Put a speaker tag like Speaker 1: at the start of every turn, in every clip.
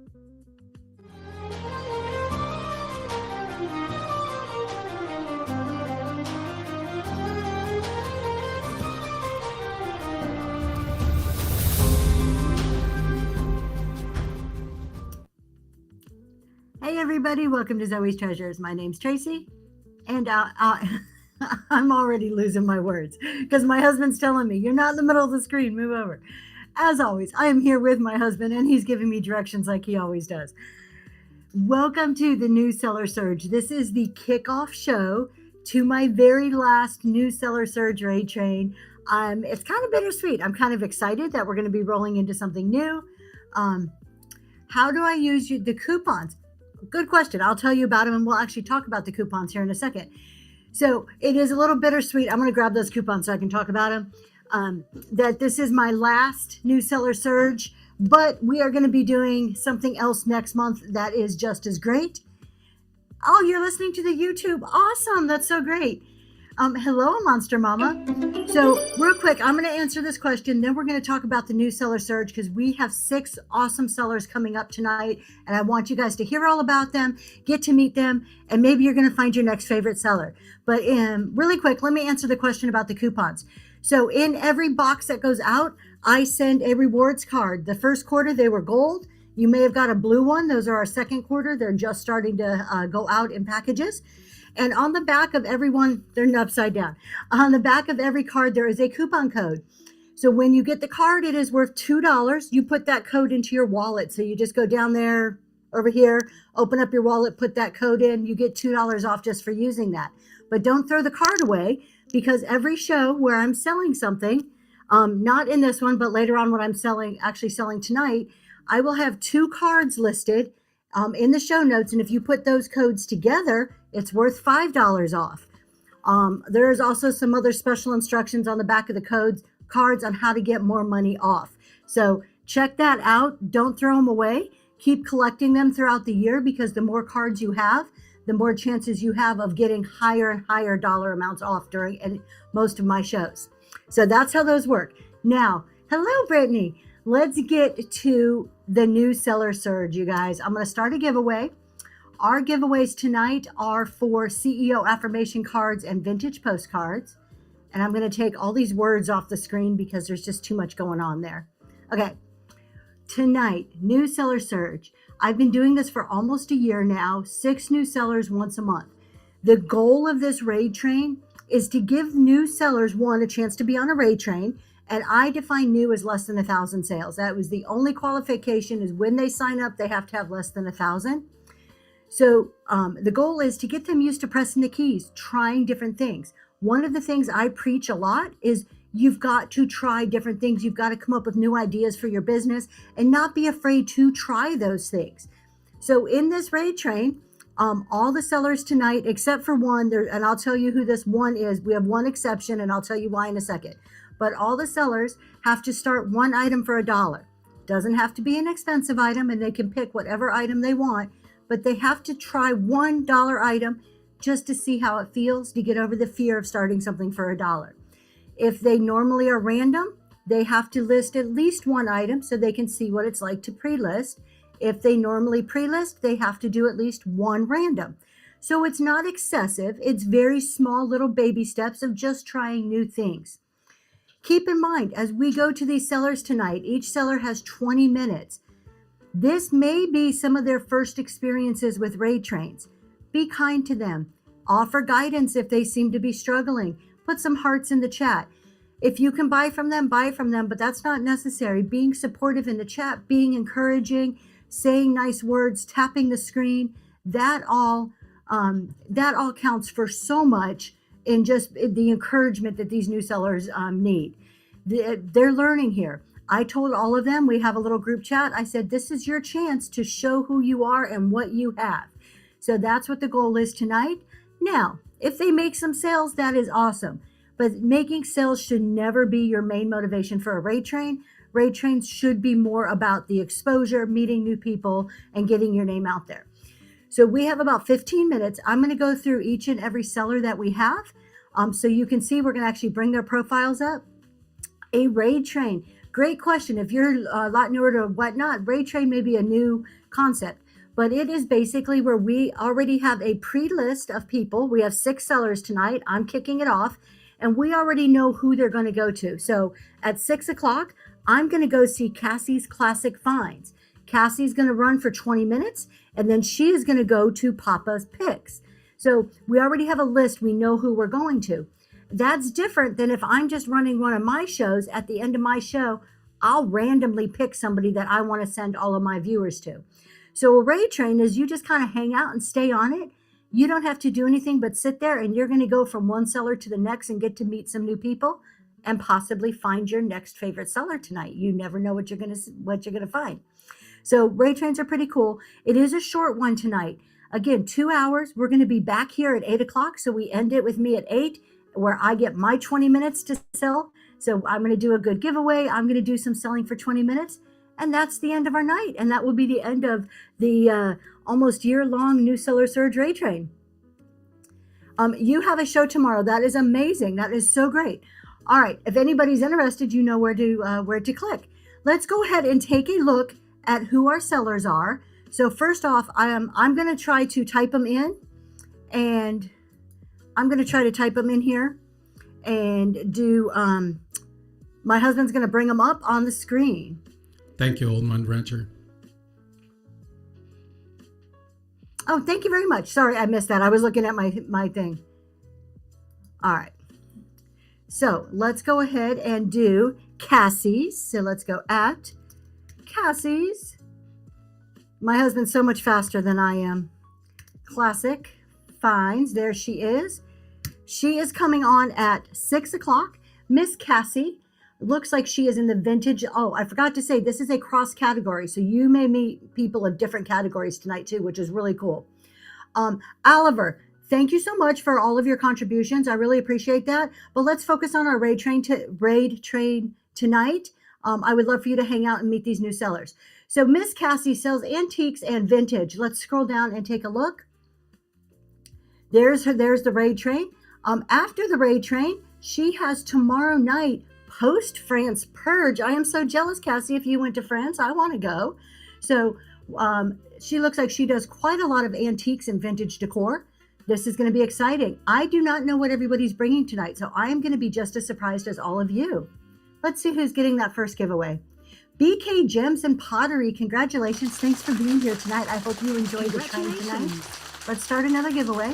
Speaker 1: Hey everybody, welcome to Zoe's Treasures. My name's Tracy, and I'm already losing my words because my husband's telling me, you're not in the middle of the screen, move over. As always, I am here with my husband and he's giving me directions like he always does. Welcome to the New Seller Surge. This is the kickoff show to my very last New Seller Surge raid train. It's kind of bittersweet. I'm kind of excited that we're going to be rolling into something new. How do I use the coupons? Good question. I'll tell you about them, and we'll actually talk about the coupons here in a second. So it is a little bittersweet. I'm going to grab those coupons so I can talk about them. That this is my last New Seller Surge, but we are going to be doing something else next month that is just as great. Oh, you're listening to the YouTube. Awesome. That's so great. Hello, Monster Mama. So real quick, I'm going to answer this question. Then we're going to talk about the New Seller Surge because we have 6 awesome sellers coming up tonight. And I want you guys to hear all about them, get to meet them, and maybe you're going to find your next favorite seller. But really quick, let me answer the question about the coupons. So in every box that goes out, I send a rewards card. The first quarter, they were gold. You may have got a blue one. Those are our second quarter. They're just starting to go out in packages. And on the back of every one, they're upside down. On the back of every card, there is a coupon code. So when you get the card, it is worth $2. You put that code into your wallet. So you just go down there, over here, open up your wallet, put that code in. You get $2 off just for using that. But don't throw the card away because every show where I'm selling something, not in this one, but later on when I'm actually selling tonight, I will have 2 cards listed in the show notes. And if you put those codes together, it's worth $5 off. There is also some other special instructions on the back of the cards on how to get more money off. So check that out. Don't throw them away. Keep collecting them throughout the year because the more cards you have, the more chances you have of getting higher and higher dollar amounts off during most of my shows. So that's how those work. Now, hello, Brittany. Let's get to the New Seller Surge, you guys. I'm going to start a giveaway. Our giveaways tonight are for CEO affirmation cards and vintage postcards. And I'm going to take all these words off the screen because there's just too much going on there. Okay. Tonight, New Seller Surge. I've been doing this for almost a year now, 6 new sellers once a month. The goal of this raid train is to give new sellers, one, a chance to be on a raid train. And I define new as less than 1,000 sales. That was the only qualification is when they sign up, they have to have less than 1,000. So the goal is to get them used to pressing the keys, trying different things. One of the things I preach a lot is you've got to try different things. You've got to come up with new ideas for your business and not be afraid to try those things. So in this raid train, all the sellers tonight, except for one, and I'll tell you who this one is. We have one exception and I'll tell you why in a second. But all the sellers have to start one item for $1. Doesn't have to be an expensive item and they can pick whatever item they want, but they have to try $1 item just to see how it feels to get over the fear of starting something for $1. If they normally are random, they have to list at least one item so they can see what it's like to pre-list. If they normally pre-list, they have to do at least one random. So it's not excessive. It's very small little baby steps of just trying new things. Keep in mind, as we go to these sellers tonight, each seller has 20 minutes. This may be some of their first experiences with raid trains. Be kind to them. Offer guidance if they seem to be struggling. Put some hearts in the chat. If you can buy from them, but that's not necessary. Being supportive in the chat, being encouraging, saying nice words, tapping the screen, that all counts for so much in just the encouragement that these new sellers need. They're learning here. I told all of them, we have a little group chat. I said, this is your chance to show who you are and what you have. So that's what the goal is tonight. Now, if they make some sales, that is awesome. But making sales should never be your main motivation for a raid train. Raid trains should be more about the exposure, meeting new people, and getting your name out there. So we have about 15 minutes. I'm going to go through each and every seller that we have. So you can see we're going to actually bring their profiles up. A raid train Great question. If you're a lot newer to whatnot, Raid Train may be a new concept, but it is basically where we already have a pre-list of people. We have 6 sellers tonight. I'm kicking it off, and we already know who they're going to go to. So at 6 o'clock, I'm going to go see Cassie's Classic Finds. Cassie's going to run for 20 minutes, and then she is going to go to Papa's Picks. So we already have a list. We know who we're going to. That's different than if I'm just running one of my shows. At the end of my show, I'll randomly pick somebody that I want to send all of my viewers to. So a raid train is you just kind of hang out and stay on it. You don't have to do anything but sit there, and you're going to go from one seller to the next and get to meet some new people and possibly find your next favorite seller tonight. You never know what you're going to find. So raid trains are pretty cool. It is a short one tonight. Again, 2 hours. We're going to be back here at 8 o'clock. So we end it with me at 8, where I get my 20 minutes to sell. So I'm going to do a good giveaway. I'm going to do some selling for 20 minutes. And that's the end of our night. And that will be the end of the almost year-long New Seller Surge Raid Train. You have a show tomorrow. That is amazing. That is so great. All right. If anybody's interested, you know where to click. Let's go ahead and take a look at who our sellers are. So first off, I'm going to try to type them in, and I'm going to try to type them in here and do, my husband's going to bring them up on the screen.
Speaker 2: Thank you, Old Mund Rancher.
Speaker 1: Oh, thank you very much. Sorry, I missed that. I was looking at my thing. All right. So let's go ahead and do Cassie's. So let's go at Cassie's. My husband's so much faster than I am. Classic Finds. There she is. She is coming on at 6 o'clock. Miss Cassie looks like she is in the vintage. Oh, I forgot to say, this is a cross category. So you may meet people of different categories tonight too, which is really cool. Oliver, thank you so much for all of your contributions. I really appreciate that. But let's focus on our raid train tonight. I would love for you to hang out and meet these new sellers. So Miss Cassie sells antiques and vintage. Let's scroll down and take a look. There's the raid train. After the raid train, she has tomorrow night post France Purge. I am so jealous, Cassie. If you went to France, I want to go. So she looks like she does quite a lot of antiques and vintage decor. This is going to be exciting. I do not know what everybody's bringing tonight, so I am going to be just as surprised as all of you. Let's see who's getting that first giveaway. BK Gems and Pottery, congratulations. Thanks for being here tonight. I hope you enjoyed the train tonight. Let's start another giveaway.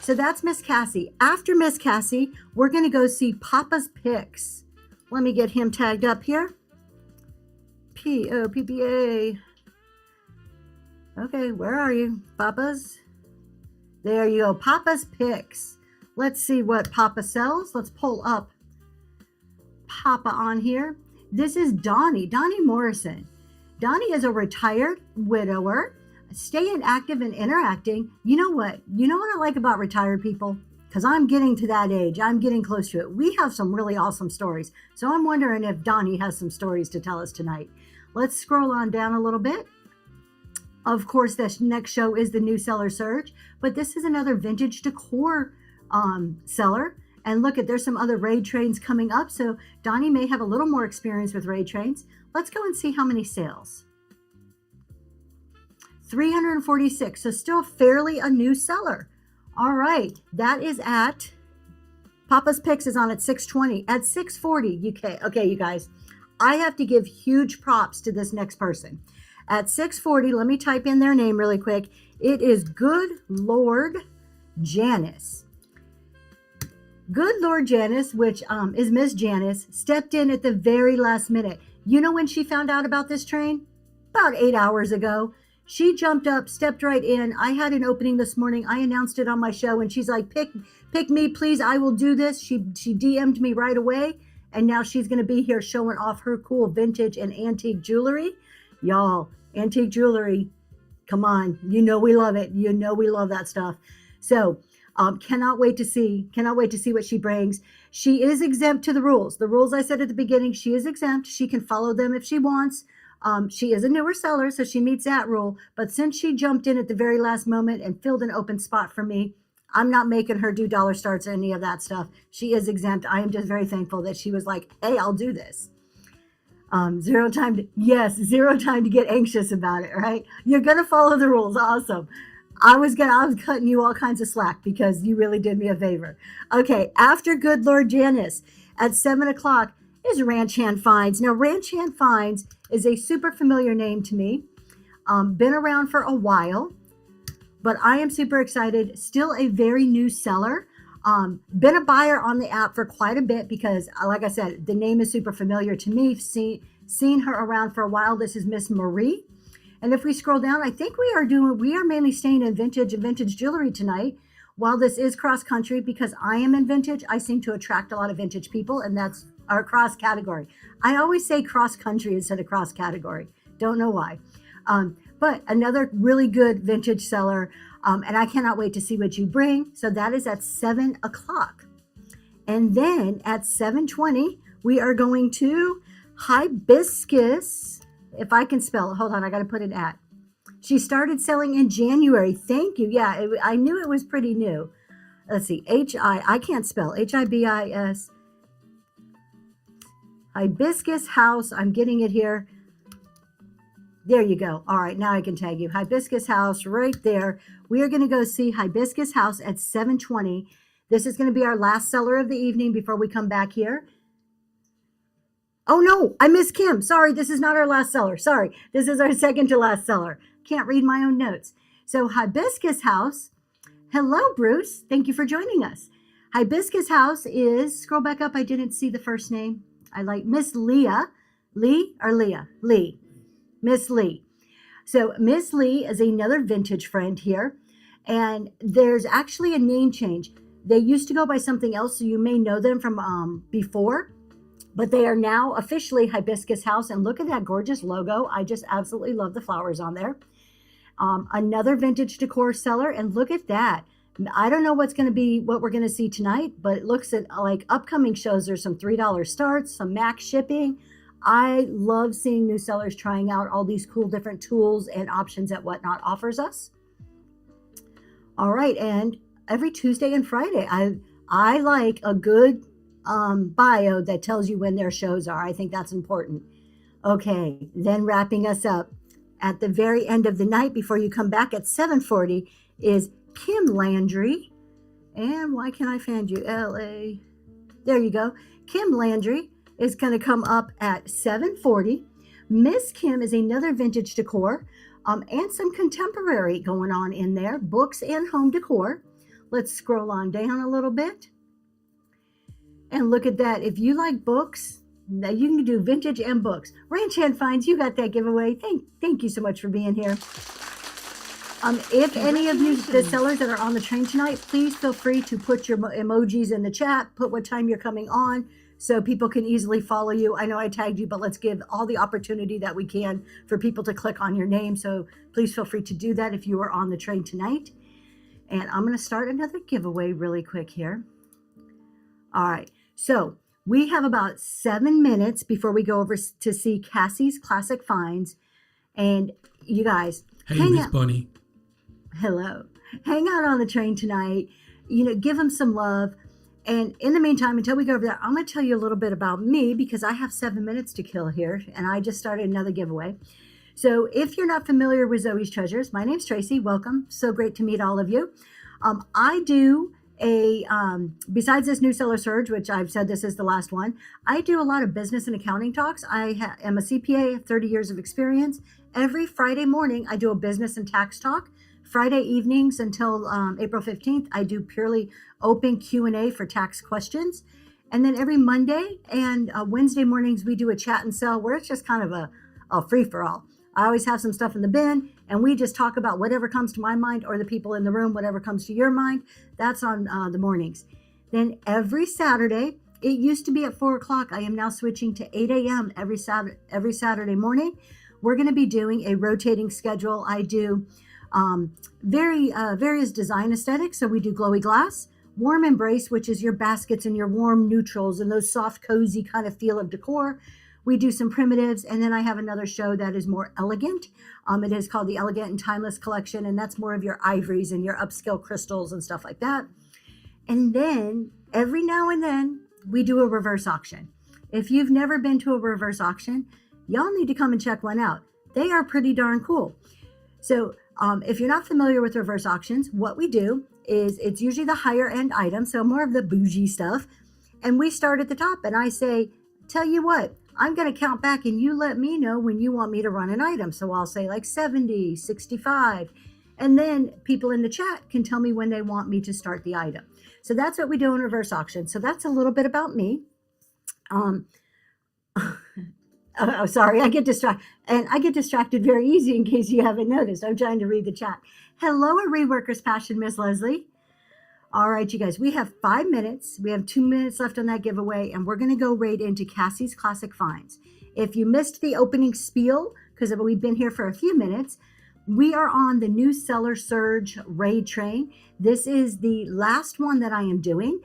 Speaker 1: So that's Miss Cassie. After Miss Cassie, we're going to go see Papa's Picks. Let me get him tagged up here. P-O-P-P-A. Okay, where are you? Papa's? There you go. Papa's Picks. Let's see what Papa sells. Let's pull up Papa on here. This is Donnie Morrison. Donnie is a retired widower, staying active and interacting. You know what? You know what I like about retired people? Because I'm getting to that age. I'm getting close to it. We have some really awesome stories. So I'm wondering if Donnie has some stories to tell us tonight. Let's scroll on down a little bit. Of course, this next show is the New Seller Surge, but this is another vintage decor seller. And look, there's some other raid trains coming up. So Donnie may have a little more experience with raid trains. Let's go and see how many sales. 346. So still fairly a new seller. All right. That is at Papa's Picks is on at 620. At 640, okay, you guys, I have to give huge props to this next person. At 640, let me type in their name really quick. It is Good Lord Janice. Good Lord Janice, which is Miss Janice, stepped in at the very last minute. You know when she found out about this train? About 8 hours ago. She jumped up, stepped right in. I had an opening this morning. I announced it on my show, and she's like, pick me, please. I will do this. She DM'd me right away, and now she's going to be here showing off her cool vintage and antique jewelry. Y'all, antique jewelry, come on. You know we love it. You know we love that stuff. So cannot wait to see what she brings. She is exempt to the rules. The rules I said at the beginning, she is exempt. She can follow them if she wants. She is a newer seller, so she meets that rule. But since she jumped in at the very last moment and filled an open spot for me, I'm not making her do dollar starts or any of that stuff. She is exempt. I am just very thankful that she was like, hey, I'll do this. Zero time to get anxious about it, right? You're gonna follow the rules. Awesome. I was cutting you all kinds of slack because you really did me a favor. Okay, after Good Lord Janice at 7 o'clock is Ranch Hand Finds. Now, Ranch Hand Finds is a super familiar name to me. Been around for a while, but I am super excited. Still a very new seller. Been a buyer on the app for quite a bit because, like I said, the name is super familiar to me. Seen her around for a while. This is Miss Marie. And if we scroll down, I think we are mainly staying in vintage and vintage jewelry tonight. While this is cross country, because I am in vintage, I seem to attract a lot of vintage people, and that's our cross category. I always say cross country instead of cross category. Don't know why. But another really good vintage seller. And I cannot wait to see what you bring. So that is at 7 o'clock. And then at 7:20, we are going to Hibiscus. If I can spell it, hold on, I got to put it at. She started selling in January. Thank you. Yeah, I knew it was pretty new. Let's see, I can't spell, Hibis. Hibiscus House, I'm getting it here. There you go. All right, now I can tag you. Hibiscus House right there. We are going to go see Hibiscus House at 7:20. This is going to be our last seller of the evening before we come back here. Oh no, I missed Kim. Sorry, this is not our last seller. Sorry, this is our second to last seller. Can't read my own notes. So Hibiscus House. Hello, Bruce. Thank you for joining us. Hibiscus House is, scroll back up. I didn't see the first name. I like Miss Leah. Lee or Leah? Lee. Miss Lee. So Miss Lee is another vintage friend here. And there's actually a name change. They used to go by something else, so you may know them from before. But they are now officially Hibiscus House. And look at that gorgeous logo. I just absolutely love the flowers on there. Another vintage decor seller. And look at that. I don't know what we're going to see tonight, but it looks at like upcoming shows. There's some $3 starts, some max shipping. I love seeing new sellers trying out all these cool different tools and options that Whatnot offers us. All right. And every Tuesday and Friday, I like a good bio that tells you when their shows are. I think that's important. Okay, then wrapping us up at the very end of the night before you come back at 7:40 is Kim Landry. And why can't I find you? LA. There you go. Kim Landry is going to come up at 7:40. Miss Kim is another vintage decor and some contemporary going on in there, books and home decor. Let's scroll on down a little bit. And look at that. If you like books, now you can do vintage and books. Ranch Hand Finds, you got that giveaway. Thank you so much for being here. If any of you, the sellers that are on the train tonight, please feel free to put your emojis in the chat, put what time you're coming on so people can easily follow you. I know I tagged you, but let's give all the opportunity that we can for people to click on your name. So please feel free to do that if you are on the train tonight. And I'm going to start another giveaway really quick here. All right. So we have about 7 minutes before we go over to see Cassie's Classic Finds. And you guys,
Speaker 2: hey, Miss Bunny.
Speaker 1: Hello. Hang out on the train tonight. Give them some love. And in the meantime, until we go over there, I'm going to tell you a little bit about me because I have 7 minutes to kill here. And I just started another giveaway. So if you're not familiar with Zoe's Treasures, my name's Tracy. Welcome. So great to meet all of you. I do besides this new seller surge, which I've said this is the last one, I do a lot of business and accounting talks. I am a CPA, 30 years of experience. Every Friday morning, I do a business and tax talk. Friday evenings until April 15th, I do purely open Q&A for tax questions. And then every Monday and Wednesday mornings, we do a chat and sell where it's just kind of a free-for-all. I always have some stuff in the bin, and we just talk about whatever comes to my mind or the people in the room, whatever comes to your mind. That's on the mornings. Then every Saturday, it used to be at 4 o'clock. I am now switching to 8 a.m. every Saturday morning. We're going to be doing a rotating schedule. I do various design aesthetics. So we do glowy glass, warm embrace, which is your baskets and your warm neutrals and those soft, cozy kind of feel of decor. We do some primitives, and then I have another show that is more elegant. It is called the Elegant and Timeless Collection, and that's more of your ivories and your upscale crystals and stuff like that. And then every now and then we do a reverse auction. If you've never been to a reverse auction, y'all need to come and check one out. They are pretty darn cool. So if you're not familiar with reverse auctions, what we do is it's usually the higher end item, so more of the bougie stuff. And we start at the top and I say, tell you what, I'm going to count back and you let me know when you want me to run an item. So I'll say like 70, 65. And then people in the chat can tell me when they want me to start the item. So that's what we do in reverse auction. So that's a little bit about me. Sorry, I get distracted. And I get distracted very easy in case you haven't noticed. I'm trying to read the chat. Hello, a Reworker's Passion, Miss Leslie. All right, you guys, we have 5 minutes. We have 2 minutes left on that giveaway, and we're going to go right into Cassie's Classic Finds. If you missed the opening spiel, because we've been here for a few minutes, we are on the new seller surge raid train. This is the last one that I am doing.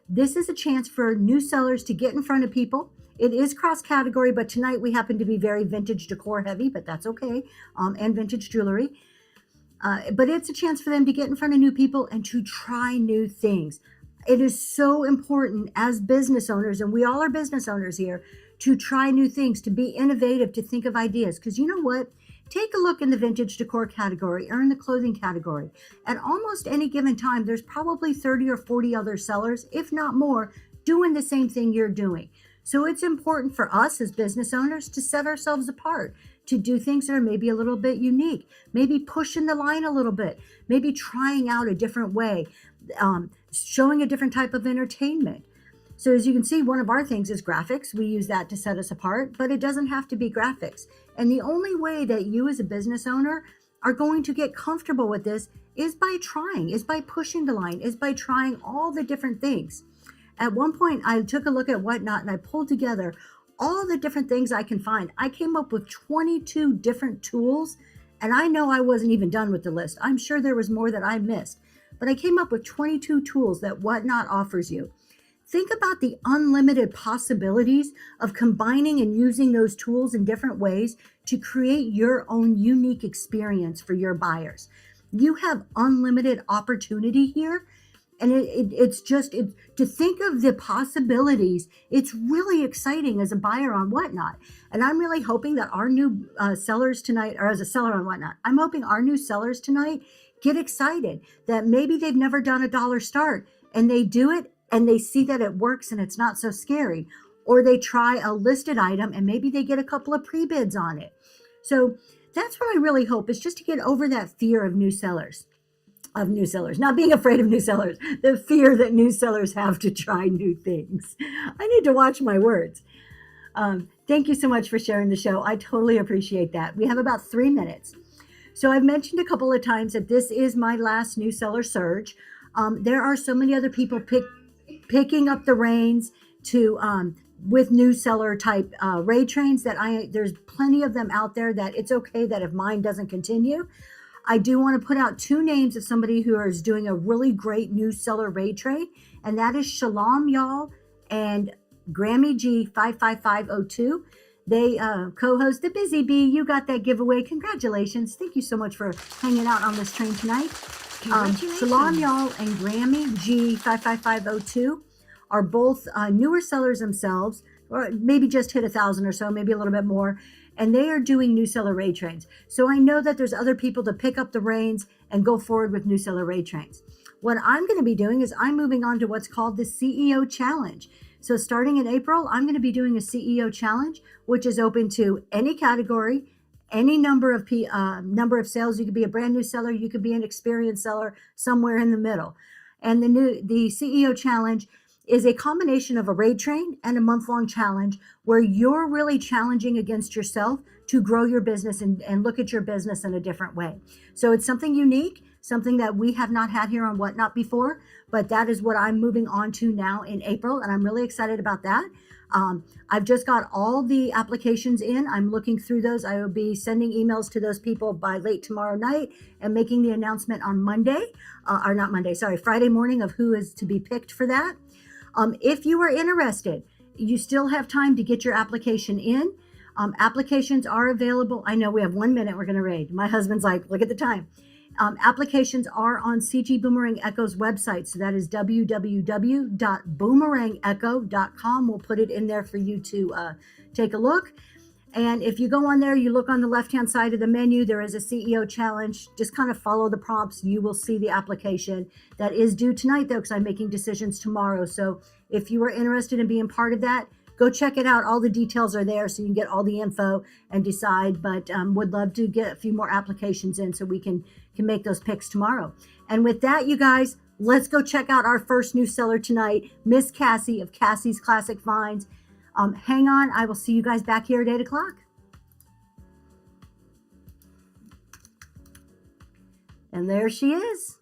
Speaker 1: This is a chance for new sellers to get in front of people. It is cross category, but tonight we happen to be very vintage decor heavy, but that's okay, and vintage jewelry. But it's a chance for them to get in front of new people and to try new things. It is so important as business owners, and we all are business owners here, to try new things, to be innovative, to think of ideas. Because you know what? Take a look in the vintage decor category or in the clothing category. At almost any given time, there's probably 30 or 40 other sellers, if not more, doing the same thing you're doing. So it's important for us as business owners to set ourselves apart, to do things that are maybe a little bit unique, maybe pushing the line a little bit, maybe trying out a different way, showing a different type of entertainment. So as you can see, one of our things is graphics. We use that to set us apart, but it doesn't have to be graphics. And the only way that you as a business owner are going to get comfortable with this is by trying, is by pushing the line, is by trying all the different things. At one point, I took a look at Whatnot and I pulled together all the different things I can find. I came up with 22 different tools, and I know I wasn't even done with the list. I'm sure there was more that I missed, but I came up with 22 tools that Whatnot offers you. Think about the unlimited possibilities of combining and using those tools in different ways to create your own unique experience for your buyers. You have unlimited opportunity here. And it's just to think of the possibilities. It's really exciting as a buyer on Whatnot. And I'm really hoping that our new sellers tonight, or as a seller on Whatnot, I'm hoping our new sellers tonight get excited that maybe they've never done a dollar start and they do it and they see that it works and it's not so scary. Or they try a listed item and maybe they get a couple of pre-bids on it. So that's what I really hope, is just to get over that fear of new sellers. Not being afraid of new sellers, the fear that new sellers have to try new things. I need to watch my words. Thank you so much for sharing the show. I totally appreciate that. We have about 3 minutes. So I've mentioned a couple of times that this is my last new seller surge. There are so many other people picking up the reins to with new seller type raid trains that there's plenty of them out there, that it's okay that if mine doesn't continue. I do want to put out 2 names of somebody who is doing a really great new seller raid train, and that is Shalom Y'all and Grammy G 55502. They co-host the Busy Bee. You got that giveaway. Congratulations. Thank you so much for hanging out on this train tonight. Shalom Y'all and Grammy G 55502 are both newer sellers themselves, or maybe just hit 1,000 or so, maybe a little bit more. And they are doing new seller raid trains. So I know that there's other people to pick up the reins and go forward with new seller raid trains. What I'm going to be doing is I'm moving on to what's called the CEO Challenge. So starting in April, I'm going to be doing a CEO Challenge, which is open to any category, any number of sales. You could be a brand new seller, you could be an experienced seller, somewhere in the middle. And the CEO Challenge is a combination of a raid train and a month-long challenge where you're really challenging against yourself to grow your business and look at your business in a different way. So it's something unique, something that we have not had here on Whatnot before, but that is what I'm moving on to now in April, and I'm really excited about that. I've just got all the applications in. I'm looking through those. I will be sending emails to those people by late tomorrow night and making the announcement on Friday morning of who is to be picked for that. If you are interested, you still have time to get your application in. Applications are available. I know we have 1 minute. We're going to raid. My husband's like, look at the time. Applications are on CG Boomerang Echo's website. So that is www.boomerangecho.com. We'll put it in there for you to take a look. And if you go on there, you look on the left-hand side of the menu, there is a CEO challenge. Just kind of follow the prompts. You will see the application that is due tonight, though, because I'm making decisions tomorrow. So if you are interested in being part of that, go check it out. All the details are there so you can get all the info and decide. But would love to get a few more applications in so we can make those picks tomorrow. And with that, you guys, let's go check out our first new seller tonight, Miss Cassie of Cassie's Classic Finds. Hang on. I will see you guys back here at 8 o'clock. And there she is.